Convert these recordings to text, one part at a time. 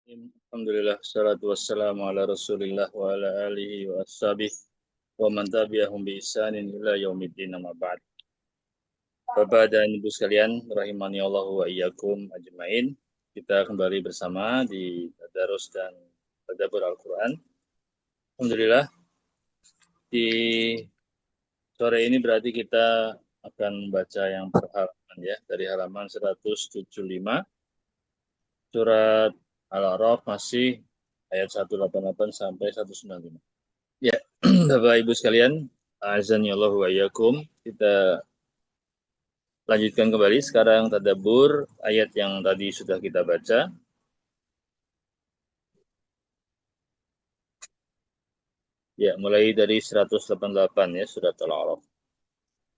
Alhamdulillah, salatu wassalamu ala rasulillah wa ala alihi wa ashabihi wa man tabi'ahum bi ihsanin ila yaumiddin amma ba'd. Bapak dan Ibu sekalian, rahimani Allah wa iyyakum ajmain. Kita kembali bersama di tadarus dan tadabbur Al-Qur'an. Alhamdulillah, di sore ini berarti kita akan membaca yang per halaman ya, dari halaman 175 surat Al-A'raf masih ayat 188 sampai 195. Ya, Bapak Ibu sekalian, azani Allah wa iyyakum. Kita lanjutkan kembali sekarang tadabbur ayat yang tadi sudah kita baca. Ya, mulai dari 188 ya, surat Al-A'raf.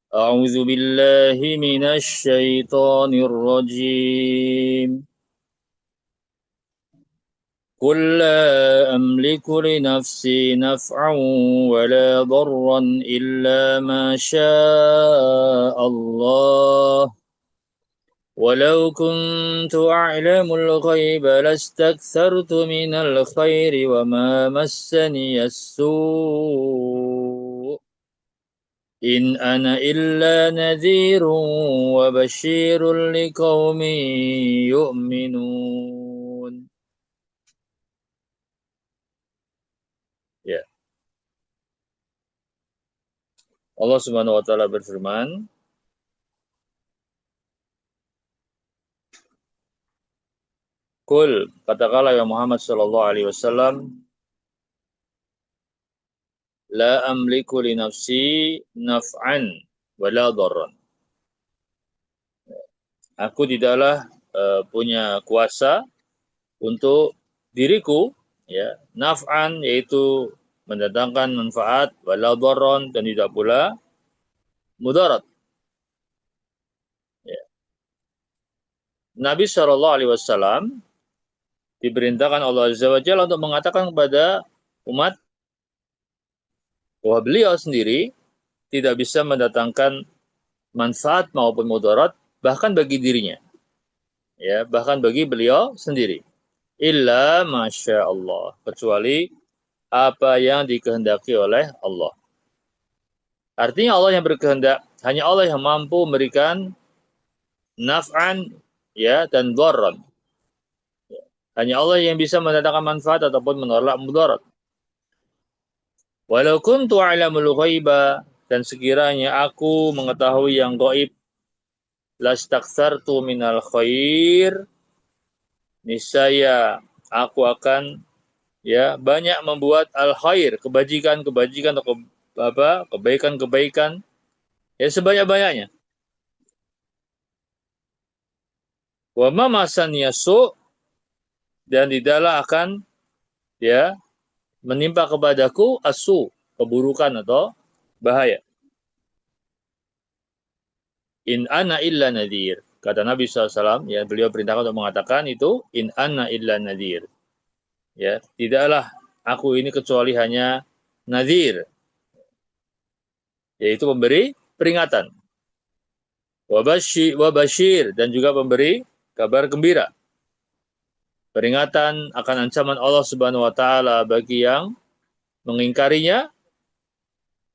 A'udzu billahi minasy syaithanir rajim. قل لا أملك لنفسي نفعا ولا ضرا إلا ما شاء الله ولو كنت أعلم الغيب لاستكثرت من الخير وما مسني السوء إن أنا إلا نذير وبشير لقوم يؤمنون. Ya, Allah Subhanahu wa taala berfirman, "Qul, katakanlah ya Muhammad sallallahu alaihi wasallam, la amliku li nafsi naf'an wala dharran." Aku tidaklah punya kuasa untuk diriku, ya, naf'an yaitu mendatangkan manfaat, wala dharran dan tidak pula mudarat. Ya. Nabi Shallallahu Alaihi Wasallam diperintahkan Allah Azza wa Jalla untuk mengatakan kepada umat bahwa beliau sendiri tidak bisa mendatangkan manfaat maupun mudarat bahkan bagi dirinya, ya, bahkan bagi beliau sendiri. Illa masya Allah, kecuali apa yang dikehendaki oleh Allah. Artinya Allah yang berkehendak, hanya Allah yang mampu memberikan naf'an, ya, dan dharran. Hanya Allah yang bisa mendatangkan manfaat ataupun menolak mudarat. Walau kuntu a'lamul ghaiba, dan sekiranya aku mengetahui yang gaib, lastaksartu minal khair, niscaya aku akan, ya, banyak membuat al khair, kebajikan atau kebaikan, ya, sebanyak-banyaknya. Wa ma masaniya su, dan tidaklah akan, ya, menimpa kepadaku asu, keburukan atau bahaya. In ana illa nadhir. Kata Nabi SAW, ya, beliau perintahkan untuk mengatakan itu, in ana illa nadhir. Ya, tidaklah aku ini kecuali hanya nadhir, yaitu memberi peringatan. Wabashir, dan juga memberi kabar gembira. Peringatan akan ancaman Allah Subhanahu wa taala bagi yang mengingkarinya,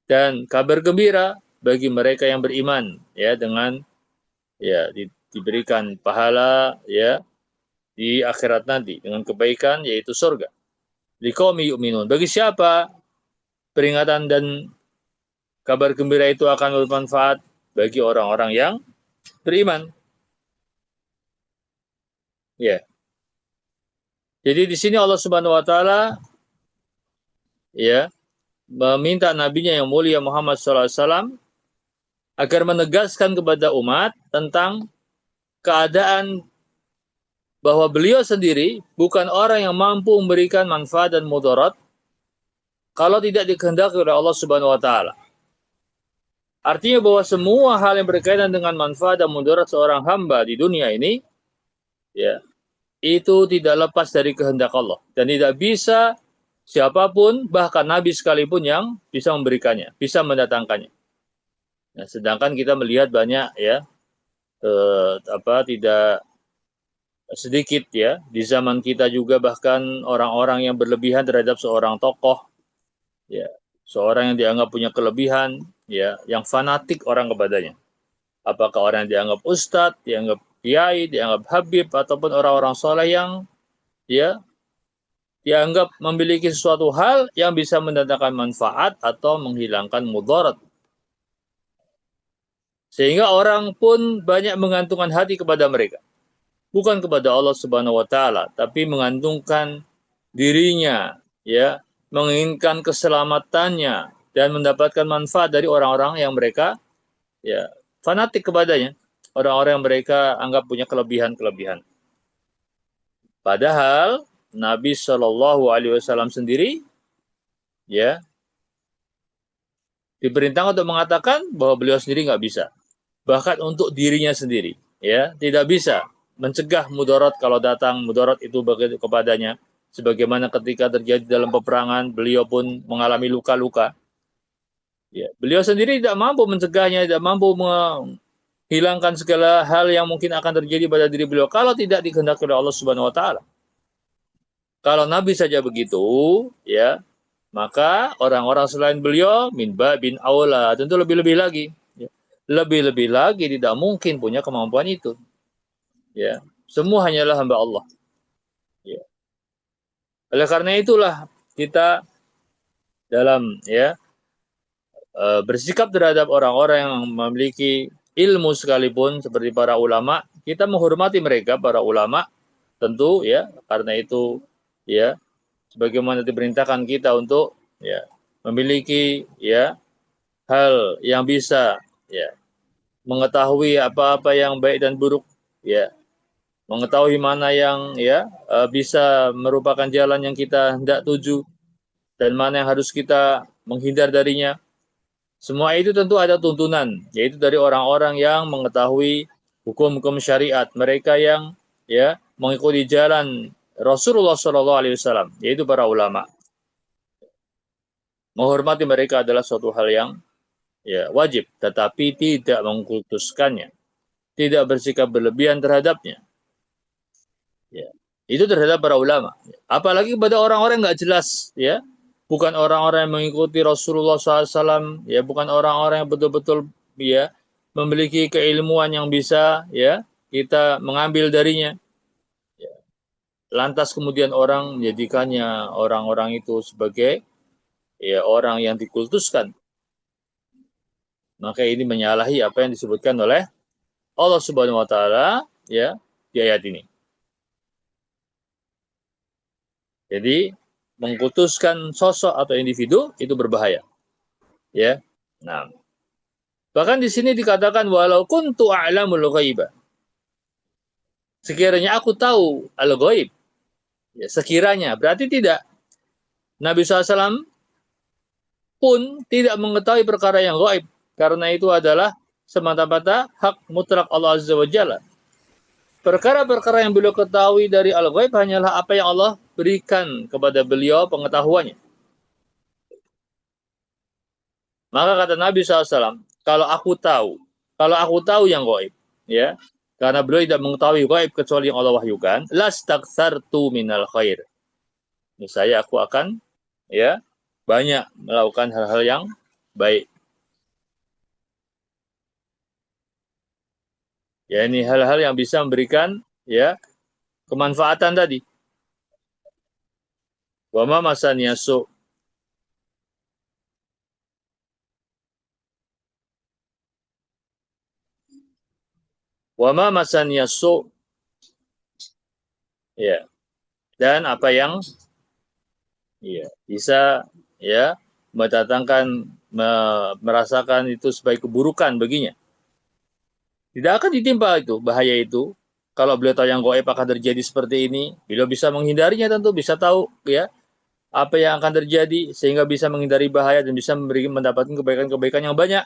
dan kabar gembira bagi mereka yang beriman, ya, dengan, ya, diberikan pahala, ya, di akhirat nanti dengan kebaikan yaitu surga. Liqaumi yu'minun. Bagi siapa peringatan dan kabar gembira itu akan bermanfaat? Bagi orang-orang yang beriman. Ya. Jadi di sini Allah Subhanahu wa taala, ya, meminta nabinya yang mulia Muhammad sallallahu alaihi wasallam agar menegaskan kepada umat tentang keadaan bahwa beliau sendiri bukan orang yang mampu memberikan manfaat dan mudarat kalau tidak dikehendaki oleh Allah Subhanahu wa taala. Artinya bahwa semua hal yang berkaitan dengan manfaat dan mudarat seorang hamba di dunia ini, ya, itu tidak lepas dari kehendak Allah dan tidak bisa siapapun, bahkan Nabi sekalipun, yang bisa memberikannya, bisa mendatangkannya. Nah, sedangkan kita melihat banyak, ya, tidak sedikit ya. Di zaman kita juga bahkan orang-orang yang berlebihan terhadap seorang tokoh, ya, seorang yang dianggap punya kelebihan, ya, yang fanatik orang kepadanya. Apakah orang yang dianggap ustadz, dianggap kiai, dianggap habib, ataupun orang-orang soleh yang ya dianggap memiliki sesuatu hal yang bisa mendatangkan manfaat atau menghilangkan mudarat. Sehingga orang pun banyak mengantungkan hati kepada mereka. Bukan kepada Allah Subhanahu wa taala, tapi mengantungkan dirinya, ya, menginginkan keselamatannya dan mendapatkan manfaat dari orang-orang yang mereka ya fanatik kepadanya. Orang-orang yang mereka anggap punya kelebihan-kelebihan. Padahal Nabi Shallallahu alaihi wasallam sendiri ya diperintahkan untuk mengatakan bahwa beliau sendiri nggak bisa. Bahkan untuk dirinya sendiri, ya, tidak bisa mencegah mudarat kalau datang mudarat itu kepadanya. Sebagaimana ketika terjadi dalam peperangan, beliau pun mengalami luka-luka. Ya, beliau sendiri tidak mampu mencegahnya, tidak mampu menghilangkan segala hal yang mungkin akan terjadi pada diri beliau kalau tidak dikehendaki oleh Allah Subhanahu wa taala. Kalau Nabi saja begitu, ya, maka orang-orang selain beliau min bin aula tentu lebih-lebih lagi, ya. Lebih-lebih lagi tidak mungkin punya kemampuan itu, ya. Semua hanyalah hamba Allah, ya. Oleh karena itulah kita dalam ya bersikap terhadap orang-orang yang memiliki ilmu sekalipun seperti para ulama, kita menghormati mereka para ulama tentu ya, karena itu ya sebagaimana diperintahkan kita untuk ya memiliki ya hal yang bisa ya mengetahui apa-apa yang baik dan buruk, ya, mengetahui mana yang ya bisa merupakan jalan yang kita hendak tuju dan mana yang harus kita menghindar darinya. Semua itu tentu ada tuntunan, yaitu dari orang-orang yang mengetahui hukum-hukum syariat, mereka yang ya mengikuti jalan Rasulullah Shallallahu Alaihi Wasallam, yaitu para ulama. Menghormati mereka adalah suatu hal yang ya wajib, tetapi tidak mengkultuskannya, tidak bersikap berlebihan terhadapnya. Ya. Itu terhadap para ulama. Apalagi kepada orang-orang nggak jelas, ya, bukan orang-orang yang mengikuti Rasulullah SAW, ya, bukan orang-orang yang betul-betul ya memiliki keilmuan yang bisa ya kita mengambil darinya. Ya. Lantas kemudian orang menjadikannya orang-orang itu sebagai ya orang yang dikultuskan. Maka ini menyalahi apa yang disebutkan oleh Allah Subhanahu wa taala ya di ayat ini. Jadi mengkultuskan sosok atau individu itu berbahaya, ya. Nah, bahkan di sini dikatakan walau kuntu a'lamul ghaiba. Sekiranya aku tahu al-ghaib, ya sekiranya berarti tidak. Nabi SAW pun tidak mengetahui perkara yang gaib karena itu adalah semata-mata hak mutlak Allah Azza wa Jalla. Perkara-perkara yang beliau ketahui dari al-ghaib hanyalah apa yang Allah berikan kepada beliau pengetahuannya. Maka kata Nabi SAW, kalau aku tahu yang gaib, ya, karena beliau tidak mengetahui gaib kecuali yang Allah wahyukan, lastaksartu minal khair. Misalnya aku akan, ya, banyak melakukan hal-hal yang baik. Ya, ini hal-hal yang bisa memberikan, ya, kemanfaatan tadi. Wama masanya su. Wama masanya su. Ya, dan apa yang ya, bisa ya mendatangkan merasakan itu sebagai keburukan baginya. Tidak akan ditimpa itu bahaya itu. Kalau beliau tahu yang goib akan terjadi seperti ini, beliau bisa menghindarinya tentu, bisa tahu ya apa yang akan terjadi sehingga bisa menghindari bahaya dan bisa mendapatkan kebaikan-kebaikan yang banyak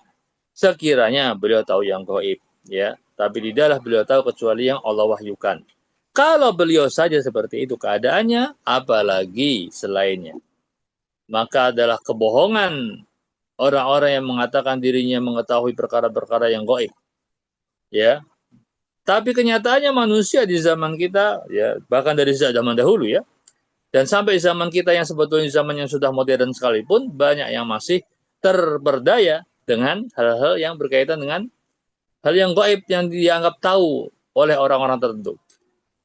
sekiranya beliau tahu yang goib, ya. Tapi tidaklah beliau tahu kecuali yang Allah wahyukan. Kalau beliau saja seperti itu keadaannya, apalagi selainnya. Maka adalah kebohongan orang-orang yang mengatakan dirinya mengetahui perkara-perkara yang goib, ya. Tapi kenyataannya manusia di zaman kita, ya bahkan dari zaman dahulu ya, dan sampai zaman kita yang sebetulnya zaman yang sudah modern sekalipun, banyak yang masih terperdaya dengan hal-hal yang berkaitan dengan hal yang gaib yang dianggap tahu oleh orang-orang tertentu.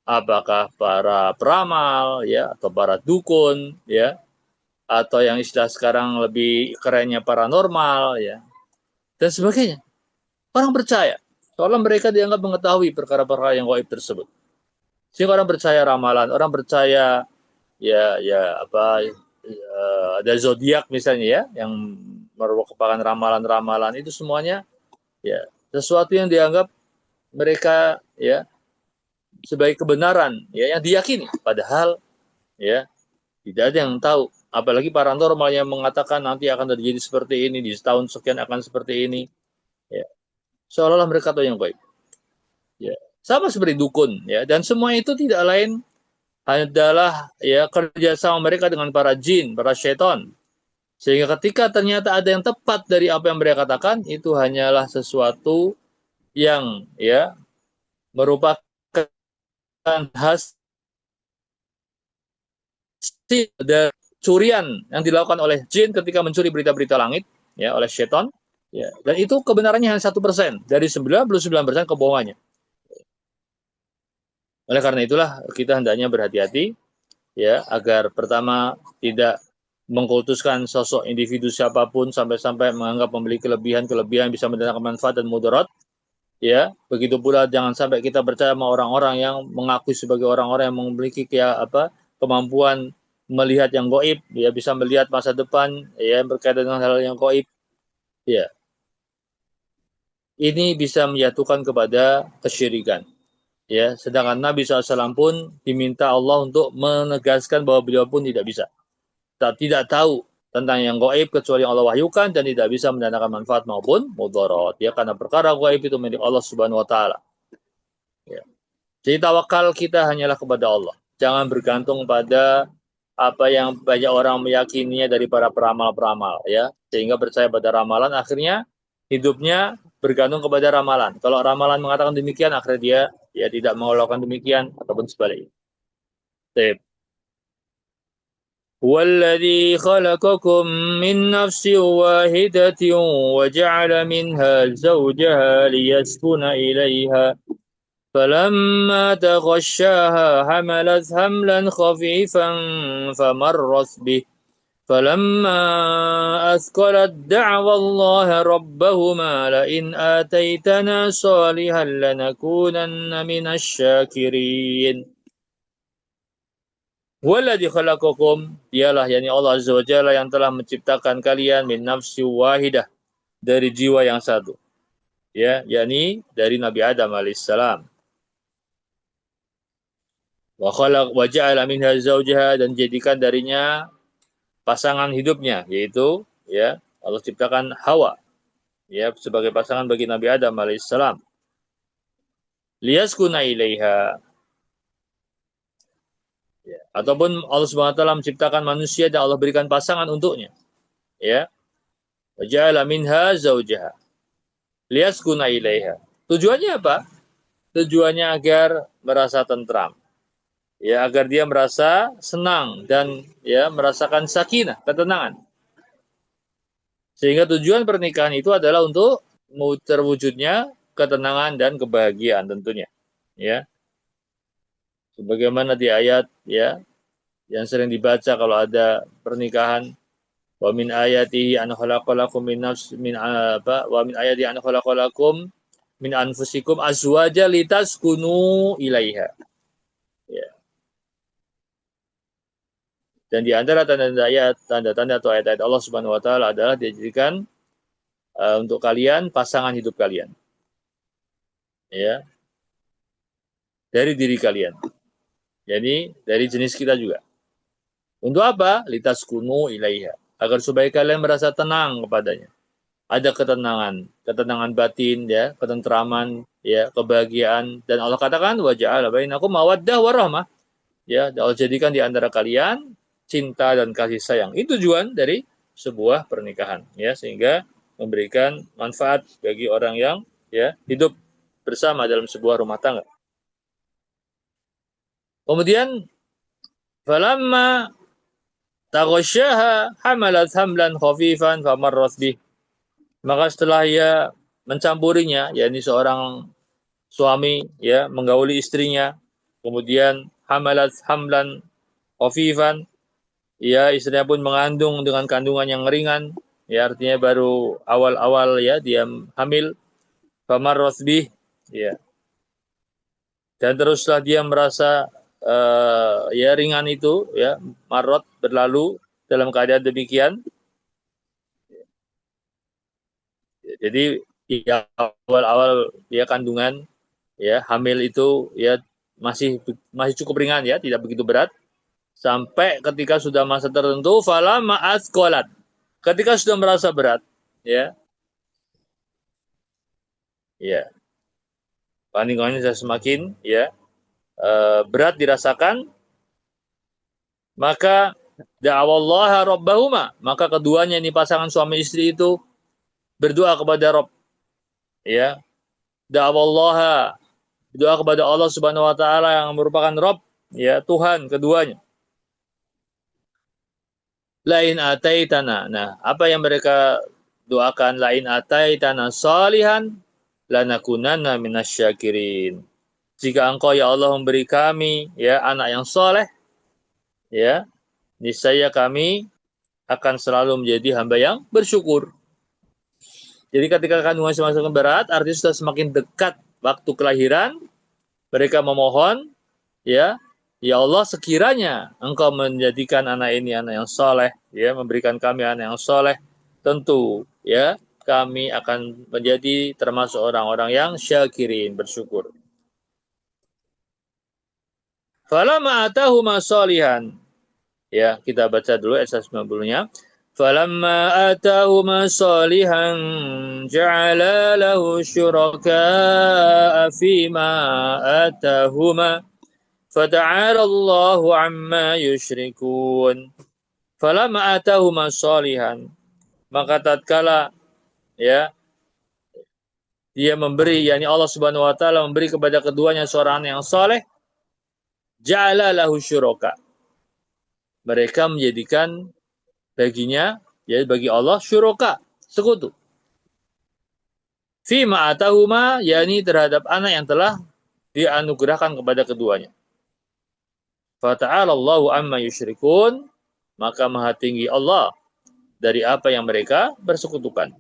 Apakah para peramal, ya, atau para dukun, ya, atau yang istilah sekarang lebih kerennya paranormal, ya, dan sebagainya. Orang percaya, soalnya mereka dianggap mengetahui perkara-perkara yang gaib tersebut. Sehingga orang percaya ramalan, orang percaya apa ada zodiak misalnya ya, yang merupakan ramalan-ramalan itu semuanya ya sesuatu yang dianggap mereka ya sebagai kebenaran ya yang diyakini. Padahal ya tidak ada yang tahu. Apalagi paranormal yang mengatakan nanti akan terjadi seperti ini, di tahun sekian akan seperti ini. Ya. Seolah-olah mereka tahu yang baik. Ya. Sama seperti dukun. Ya. Dan semua itu tidak lain adalah ya kerjasama mereka dengan para jin, para syaitan. Sehingga ketika ternyata ada yang tepat dari apa yang mereka katakan, itu hanyalah sesuatu yang ya merupakan hasil dari curian yang dilakukan oleh jin ketika mencuri berita-berita langit ya oleh syaitan ya, dan itu kebenarannya hanya 1% dari 99% kebohongannya. Oleh karena itulah kita hendaknya berhati-hati ya agar pertama tidak mengkultuskan sosok individu siapapun sampai-sampai menganggap memiliki kelebihan-kelebihan bisa mendatangkan manfaat dan mudarat ya. Begitu pula jangan sampai kita percaya sama orang-orang yang mengaku sebagai orang-orang yang memiliki kemampuan melihat yang gaib ya, bisa melihat masa depan ya berkaitan dengan hal yang gaib ya. Ini bisa menjatuhkan kepada kesyirikan ya. Sedangkan Nabi SAW pun diminta Allah untuk menegaskan bahwa beliau pun tidak bisa, tidak tahu tentang yang gaib kecuali yang Allah wahyukan, dan tidak bisa mendatangkan manfaat maupun mudarat ya, karena perkara gaib itu milik Allah Subhanahu wa taala ya. Jadi tawakal kita hanyalah kepada Allah, jangan bergantung pada apa yang banyak orang meyakininya dari para peramal-peramal ya, sehingga percaya pada ramalan, akhirnya hidupnya bergantung kepada ramalan. Kalau ramalan mengatakan demikian, akhirnya dia ya tidak melakukan demikian ataupun sebaliknya. Baik. هو الذي خلقكم من نفس واحدة وجعل منها زوجها ليسكن إليها فلما تغشاها حملت حملا خفيفا فمرت به فلما أثقلت دعوى الله ربهما لئن آتيتنا صالحا لنكونن من الشاكرين. Walladzi khalaqakum, dialah yakni Allah Azza wa Jalla yang telah menciptakan kalian min nafsi wahidah, dari jiwa yang satu. Ya, yakni dari Nabi Adam alaihissalam. Wa ja'ala minha zawjaha, dan jadikan darinya pasangan hidupnya, yaitu ya Allah ciptakan Hawa ya sebagai pasangan bagi Nabi Adam alaihissalam. Liyaskuna ilaiha, ya. Ataupun Allah Subhanahu wa taala menciptakan manusia dan Allah berikan pasangan untuknya. Ya. Wa ja'ala minha zawjaha liyaskuna ilaiha. Tujuannya apa? Tujuannya agar merasa tentram. Ya, agar dia merasa senang dan ya merasakan sakinah, ketenangan. Sehingga tujuan pernikahan itu adalah untuk terwujudnya ketenangan dan kebahagiaan tentunya. Ya. Sebagaimana di ayat ya yang sering dibaca kalau ada pernikahan, wa min ayatihi an khalaqalakum min nafs min apa wa min ayatihi an khalaqalakum min anfusikum azwaja litaskunu ilaiha. Ya. Dan di antara tanda-tanda ayat, tanda-tanda atau ayat-ayat Allah Subhanahu wa taala adalah dijadikan untuk kalian pasangan hidup kalian. Ya. Dari diri kalian. Jadi dari jenis kita juga. Untuk apa? Litaskunu ilaiha. Agar supaya kalian merasa tenang kepadanya. Ada ketenangan, ketenangan batin ya, ketentraman ya, kebahagiaan, dan Allah katakan wa ja'ala bainakum mawaddah warahmah. Ya, Allah jadikan di antara kalian cinta dan kasih sayang. Itu tujuan dari sebuah pernikahan ya, sehingga memberikan manfaat bagi orang yang ya hidup bersama dalam sebuah rumah tangga. Kemudian falamma taghasyaha hamalat hamlan khafifan famarrat bih. Maka setelah ia mencampurinya, yakni seorang suami ya menggauli istrinya, kemudian hamalat hamlan khafifan, ya istrinya pun mengandung dengan kandungan yang ringan, ya artinya baru awal-awal ya dia hamil, famarrat bih, ya. Dan teruslah dia merasa ya ringan itu ya marot berlalu dalam keadaan demikian. Jadi ya awal-awal dia kandungan ya hamil itu ya masih cukup ringan ya, tidak begitu berat, sampai ketika sudah masa tertentu fala ma'asqalat. Ketika sudah merasa berat ya. Ya, kandungannya sudah semakin ya berat dirasakan, maka da'awallaha rabbahuma, maka keduanya ini pasangan suami istri itu berdoa kepada Rabb, ya. Da'awallaha, doa kepada Allah Subhanahu wa taala yang merupakan Rabb, ya, Tuhan keduanya. Lain ataitana. Nah, apa yang mereka doakan? Lain ataitana salihan lanakunanna minasyakirin. Jika engkau ya Allah memberi kami ya anak yang soleh, ya, niscaya kami akan selalu menjadi hamba yang bersyukur. Jadi ketika kandungan semakin berat, artinya sudah semakin dekat waktu kelahiran, mereka memohon, ya, ya Allah sekiranya Engkau menjadikan anak ini anak yang soleh, ya, memberikan kami anak yang soleh, tentu, ya, kami akan menjadi termasuk orang-orang yang syakirin, bersyukur. Falamma atahuma salihan. Ya, kita baca dulu ayat 90-nya. Falamma atahuma salihan ja'ala lahu syuraka'a fima atahuma fata'ala Allahu amma yusyrikun. Falamma atahuma salihan, maka tatkala ya dia memberi, yakni Allah Subhanahu wa taala memberi kepada keduanya seorang yang saleh, ja'ala lahu syuraka. Mereka menjadikan baginya, ya bagi Allah, syuraka, sekutu. Fima atahuma, yakni terhadap anak yang telah dianugerahkan kepada keduanya. Fata'ala Allahu amma yusyrikun, maka maha tinggi Allah dari apa yang mereka bersekutukan.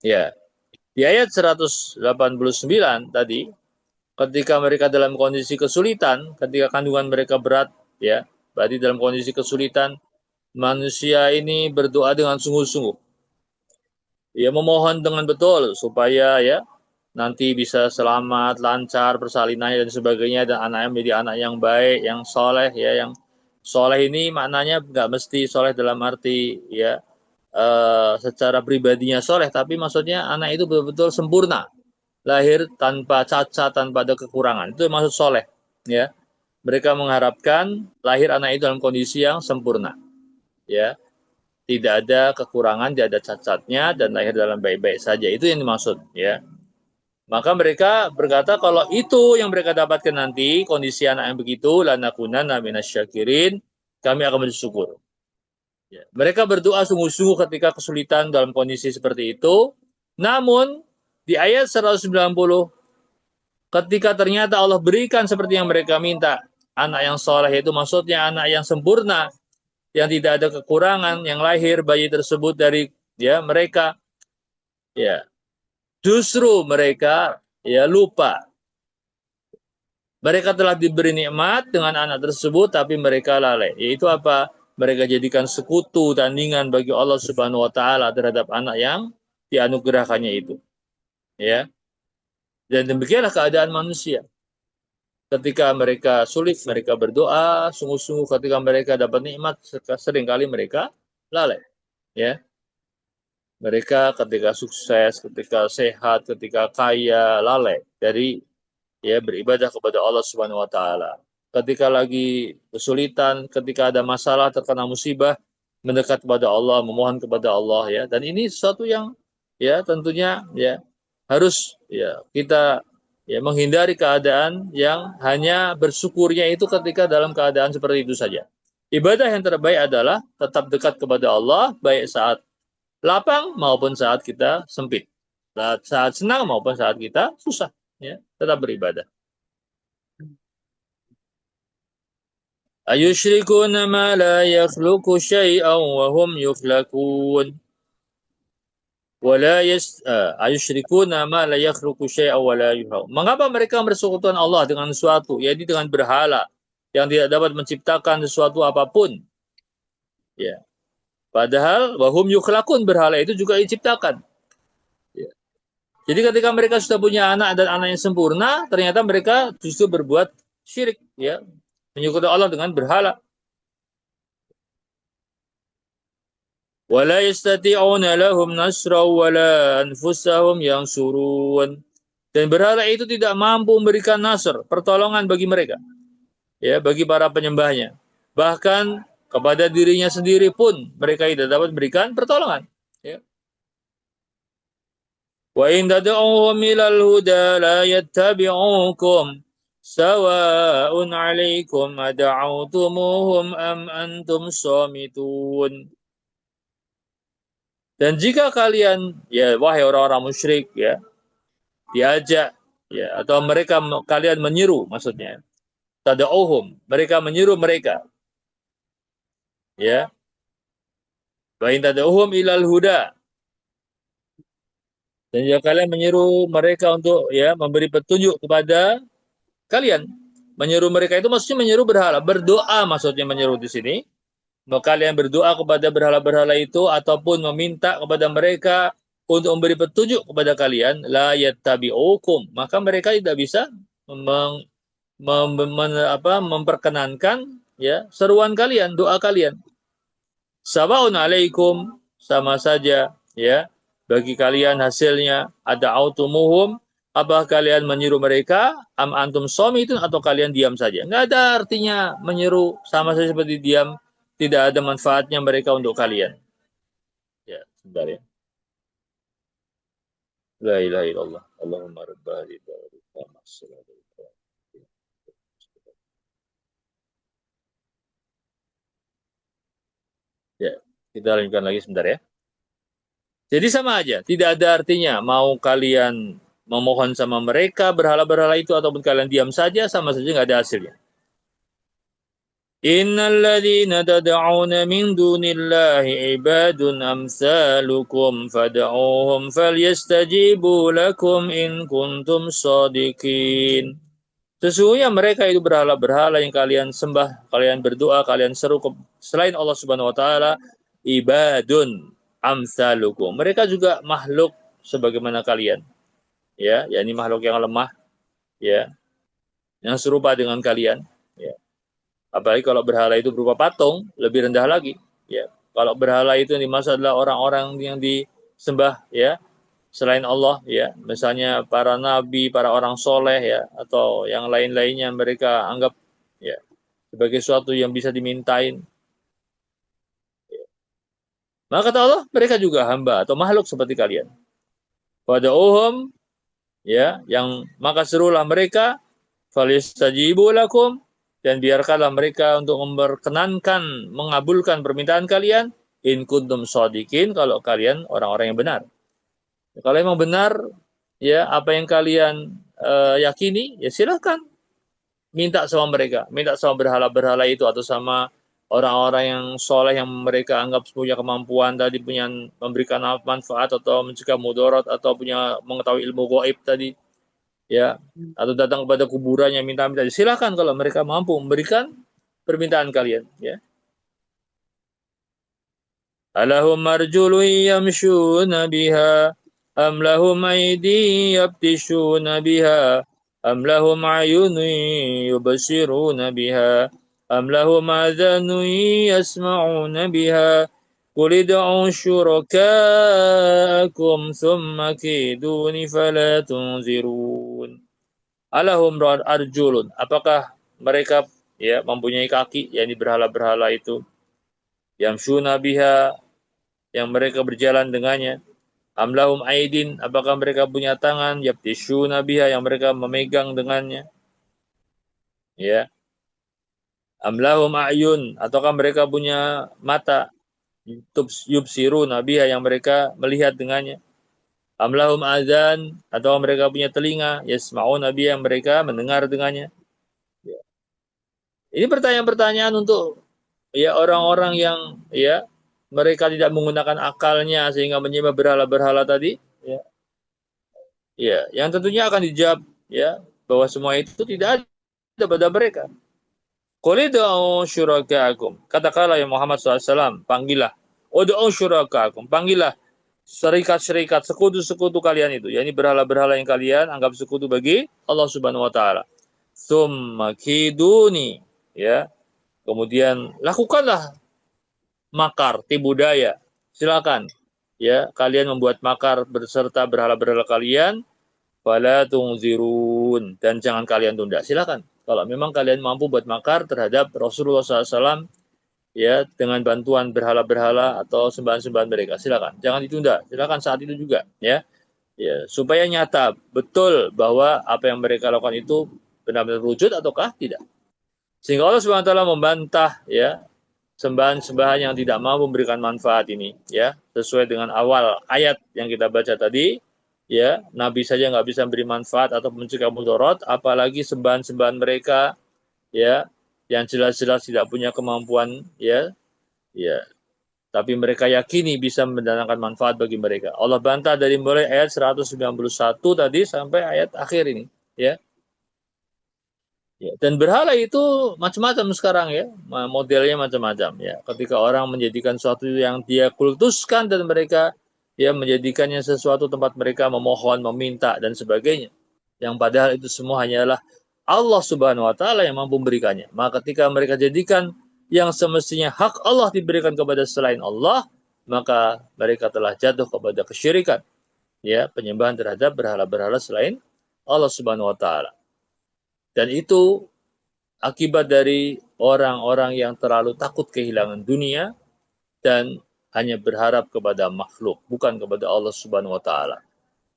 Ya, di ayat 189 tadi, ketika mereka dalam kondisi kesulitan, ketika kandungan mereka berat, ya, berarti dalam kondisi kesulitan, manusia ini berdoa dengan sungguh-sungguh. Ya, memohon dengan betul supaya ya nanti bisa selamat, lancar persalinannya dan sebagainya, dan anaknya menjadi anak yang baik, yang soleh, ya, yang soleh ini maknanya nggak mesti soleh dalam arti ya secara pribadinya soleh, tapi maksudnya anak itu betul-betul sempurna, lahir tanpa cacat, tanpa ada kekurangan, itu maksud soleh, ya. Mereka mengharapkan lahir anak itu dalam kondisi yang sempurna, ya, tidak ada kekurangan, tidak ada cacatnya, dan lahir dalam baik-baik saja, itu yang dimaksud, ya. Maka mereka berkata kalau itu yang mereka dapatkan nanti, kondisi anak yang begitu, lanakunanna minasyakirin, kami akan bersyukur. Ya. Mereka berdoa sungguh-sungguh ketika kesulitan dalam kondisi seperti itu. Namun, di ayat 190, ketika ternyata Allah berikan seperti yang mereka minta, anak yang soleh itu maksudnya anak yang sempurna, yang tidak ada kekurangan, yang lahir bayi tersebut dari ya mereka, ya justru mereka ya lupa. Mereka telah diberi nikmat dengan anak tersebut, tapi mereka lalai. Yaitu apa? Mereka jadikan sekutu, tandingan bagi Allah Subhanahu wa taala terhadap anak yang dianugerahkannya itu. Ya. Dan demikianlah keadaan manusia. Ketika mereka sulit, mereka berdoa sungguh-sungguh. Ketika mereka dapat nikmat, seringkali mereka lalai. Ya. Mereka ketika sukses, ketika sehat, ketika kaya, lalai dari ya beribadah kepada Allah Subhanahu wa taala. Ketika lagi kesulitan, ketika ada masalah, terkena musibah, mendekat kepada Allah, memohon kepada Allah, ya. Dan ini sesuatu yang ya tentunya ya harus ya kita ya menghindari keadaan yang hanya bersyukurnya itu ketika dalam keadaan seperti itu saja. Ibadah yang terbaik adalah tetap dekat kepada Allah baik saat lapang maupun saat kita sempit. Saat senang maupun saat kita susah, ya, tetap beribadah. Ayusyrikuna ma la yakhluqu syai'an wa hum yukhlaqun. Ayusyrikuna ma la yakhluqu syai'an wa la yukhlaqun. Mengapa mereka bersekutukan Allah dengan sesuatu, yaitu dengan berhala yang tidak dapat menciptakan sesuatu apapun? Ya. Padahal wahum yukhlaqun, berhala itu juga diciptakan. Ya. Jadi ketika mereka sudah punya anak dan anak yang sempurna, ternyata mereka justru berbuat syirik, ya, menyekutukan Allah dengan berhala. Wala yastati'una lahum nasra wala anfusahum yansurun. Dan berhala itu tidak mampu memberikan nasr, pertolongan bagi mereka, ya, bagi para penyembahnya. Bahkan kepada dirinya sendiri pun mereka tidak dapat memberikan pertolongan. Ya. Wa in tad'uhum ilal huda la yattabi'ukum sawa'un 'alaikum ad'autumuhum am antum shamitun. Dan jika kalian, ya wahai orang-orang musyrik, ya, diajak, ya, atau kalian menyeru, maksudnya tad'uhum, mereka menyeru mereka, ya, wa in tad'uhum ilal huda, dan jika kalian menyeru mereka untuk, ya, memberi petunjuk kepada kalian, menyeru mereka itu maksudnya menyeru berhala, berdoa maksudnya menyeru di sini. Maka kalian berdoa kepada berhala-berhala itu ataupun meminta kepada mereka untuk memberi petunjuk kepada kalian, la yattabi'ukum, maka mereka tidak bisa memperkenankan, ya, seruan kalian, doa kalian. Sawaun alaikum, sama saja, ya, bagi kalian hasilnya ada autumuhum, apa kalian menyeru mereka, am antum somitun, atau kalian diam saja. Nggak ada artinya menyeru, sama saja seperti diam, tidak ada manfaatnya mereka untuk kalian. Ya, sebentar ya. La ilaha illallah. Allahumma rabbah ya, kita lanjutkan lagi sebentar ya. Jadi sama aja, tidak ada artinya mau kalian memohon sama mereka, berhala-berhala itu, ataupun kalian diam saja, sama saja nggak ada hasilnya. Innal ladzina tad'una min dunillahi ibadun amsalukum fad'uhum falyastajibu lakum in kuntum shadiqin. Sesungguhnya mereka itu berhala-berhala yang kalian sembah, kalian berdoa, kalian seru selain Allah Subhanahu wa taala, ibadun amsalukum. Mereka juga makhluk sebagaimana kalian. Ya, yakni makhluk yang lemah, ya, yang serupa dengan kalian, ya. Apalagi kalau berhala itu berupa patung, lebih rendah lagi, ya. Kalau berhala itu yang dimaksud adalah orang-orang yang disembah, ya, selain Allah, ya, misalnya para nabi, para orang soleh, ya, atau yang lain-lainnya mereka anggap, ya, sebagai sesuatu yang bisa dimintain. Maka kata Allah, mereka juga hamba atau makhluk seperti kalian. Wada'uhum, ya, yang maka serulah mereka, falistajibu lakum, dan biarkanlah mereka untuk memperkenankan, mengabulkan permintaan kalian, in kuntum shadiqin, kalau kalian orang-orang yang benar. Kalau memang benar, ya, apa yang kalian yakini, ya silahkan minta sama mereka, minta sama berhala-berhala itu, atau sama orang-orang yang soleh yang mereka anggap punya kemampuan tadi, punya memberikan manfaat atau mencegah mudarat, atau punya mengetahui ilmu gaib tadi, ya, atau datang kepada kuburannya minta-minta, silakan kalau mereka mampu memberikan permintaan kalian, ya. Alahum arjulun yamshuna biha am lahum aydin yabtishuna biha am lahum ayunun yubsiruna biha am lahum adhanun yasma'una biha qul id'u syuraka'akum thumma kiduni fala tunzirun. Alahum arjulun, apakah mereka, ya, mempunyai kaki, yakni berhala-berhala itu, yamshuna biha, yang mereka berjalan dengannya, Am lahum aidin, apakah mereka punya tangan, yabtishuna biha, yang mereka memegang dengannya, ya. Am lahum a'yun, ataukah mereka punya mata, yubsiruna biha, yang mereka melihat dengannya. Am lahum adzan, atau mereka punya telinga, yasma'una biha, yang mereka mendengar dengannya. Ya. Ini pertanyaan-pertanyaan untuk ya orang-orang yang ya mereka tidak menggunakan akalnya sehingga menyembah berhala-berhala tadi, ya. Ya, yang tentunya akan dijawab ya bahwa semua itu tidak ada pada mereka. Qul ud'u syuraka'akum. Katakanlah ya Muhammad SAW, panggillah. Ud'u syuraka'akum. Panggillah serikat-serikat, sekutu-sekutu kalian itu. Ya, ini berhala-berhala yang kalian anggap sekutu bagi Allah Subhanahu wa taala. Tsumma kiduni, ya. Kemudian lakukanlah makar, tipu daya. Silakan. Ya, kalian membuat makar berserta berhala-berhala kalian, fala tungzirun, dan jangan kalian tunda. Silakan. Kalau memang kalian mampu buat makar terhadap Rasulullah SAW, ya, dengan bantuan berhala-berhala atau sembahan-sembahan mereka, silakan. Jangan ditunda. Silakan saat itu juga, ya. Ya, supaya nyata betul bahwa apa yang mereka lakukan itu benar-benar wujud ataukah tidak. Sehingga Allah Subhanahu wa taala membantah ya sembahan-sembahan yang tidak mau memberikan manfaat ini, ya, sesuai dengan awal ayat yang kita baca tadi, ya, nabi saja nggak bisa memberi manfaat atau mencegah mudarat, apalagi sembahan-sembahan mereka, ya, yang jelas-jelas tidak punya kemampuan, ya, ya, tapi mereka yakini bisa mendatangkan manfaat bagi mereka. Allah bantah dari mulai ayat 191 tadi sampai ayat akhir ini, ya. Ya, dan berhala itu macam-macam sekarang ya, modelnya macam-macam ya. Ketika orang menjadikan sesuatu yang dia kultuskan dan mereka ya menjadikannya sesuatu tempat mereka memohon, meminta dan sebagainya. Yang padahal itu semua hanyalah Allah Subhanahu wa taala yang mampu memberikannya. Maka ketika mereka jadikan yang semestinya hak Allah diberikan kepada selain Allah, maka mereka telah jatuh kepada kesyirikan, ya, penyembahan terhadap berhala-berhala selain Allah Subhanahu wa taala. Dan itu akibat dari orang-orang yang terlalu takut kehilangan dunia dan hanya berharap kepada makhluk, bukan kepada Allah Subhanahu wa taala.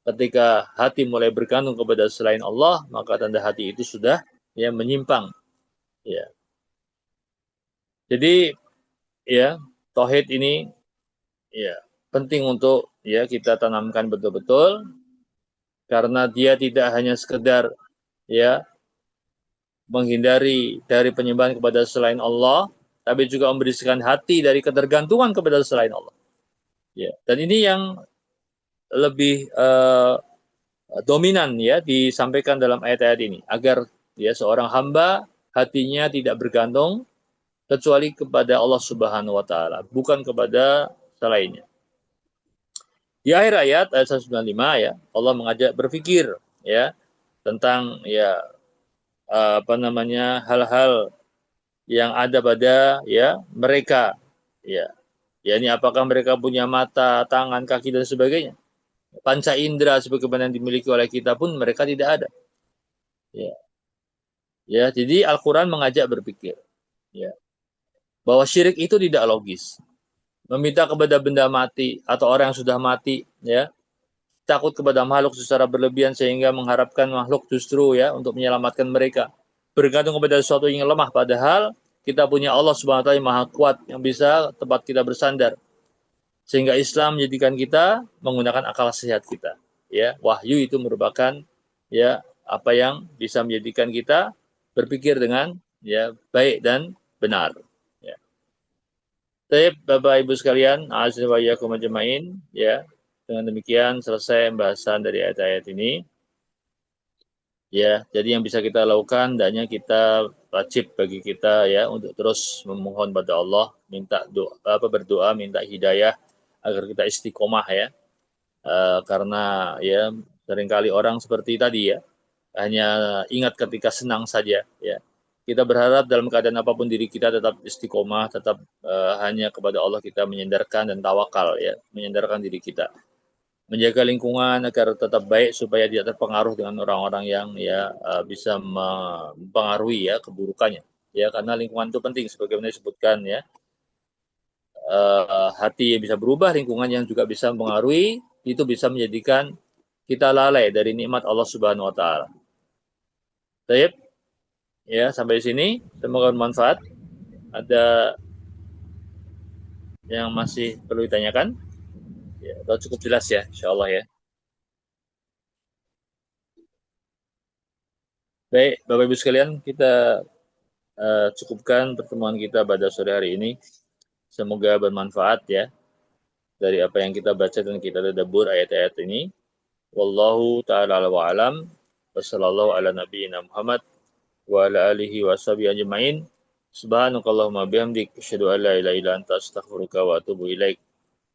Ketika hati mulai bergantung kepada selain Allah, maka tanda hati itu sudah ya menyimpang. Ya. Jadi ya, tauhid ini ya penting untuk ya kita tanamkan betul-betul karena dia tidak hanya sekedar ya menghindari dari penyembahan kepada selain Allah, tapi juga membersihkan hati dari ketergantungan kepada selain Allah. Ya, dan ini yang lebih dominan ya disampaikan dalam ayat-ayat ini agar ya seorang hamba hatinya tidak bergantung kecuali kepada Allah Subhanahu wa taala, bukan kepada selainnya. Di akhir ayat 195 ya, Allah mengajak berpikir ya tentang ya apa namanya hal-hal yang ada pada ya mereka ya ini apakah mereka punya mata, tangan, kaki dan sebagainya. Panca indera sebagaimana yang dimiliki oleh kita pun mereka tidak ada. Ya, ya jadi Al-Qur'an mengajak berpikir ya bahwa syirik itu tidak logis. Meminta kepada benda mati atau orang yang sudah mati ya, takut kepada makhluk secara berlebihan sehingga mengharapkan makhluk justru ya untuk menyelamatkan mereka. Bergantung kepada sesuatu yang lemah padahal kita punya Allah Subhanahu wa taala yang maha kuat yang bisa tempat kita bersandar. Sehingga Islam menjadikan kita menggunakan akal sehat kita. Ya, wahyu itu merupakan ya apa yang bisa menjadikan kita berpikir dengan ya baik dan benar. Ya. Baik, Bapak Ibu sekalian, azza wa yakum ajmain, ya. Dengan demikian selesai pembahasan dari ayat-ayat ini. Ya, jadi yang bisa kita lakukan hendaknya kita wajib bagi kita ya untuk terus memohon pada Allah, minta doa berdoa, minta hidayah agar kita istiqomah ya. Karena ya seringkali orang seperti tadi ya hanya ingat ketika senang saja ya. Kita berharap dalam keadaan apapun diri kita tetap istiqomah, tetap hanya kepada Allah kita menyandarkan dan tawakal ya, menyandarkan diri kita. Menjaga lingkungan agar tetap baik supaya tidak terpengaruh dengan orang-orang yang ya bisa mempengaruhi ya keburukannya. Ya karena lingkungan itu penting sebagaimana disebutkan ya. Hati yang bisa berubah, lingkungan yang juga bisa mempengaruhi itu bisa menjadikan kita lalai dari nikmat Allah Subhanahu wa taala. Baik, ya sampai sini semoga bermanfaat. Ada yang masih perlu ditanyakan? Ya, cukup jelas ya, insyaallah ya. Baik, Bapak Ibu sekalian, kita cukupkan pertemuan kita pada sore hari ini. Semoga bermanfaat ya dari apa yang kita baca dan kita tadabbur ayat-ayat ini. Wallahu ta'ala wa alam. Wassallallahu ala nabiyyina Muhammad wa ala alihi wa sahbihi ajma'in. Subhanakallahumma bihamdik asyhadu an la ilaha illa anta astaghfiruka wa atubu ilaik.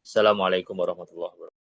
Assalamualaikum warahmatullahi wabarakatuh.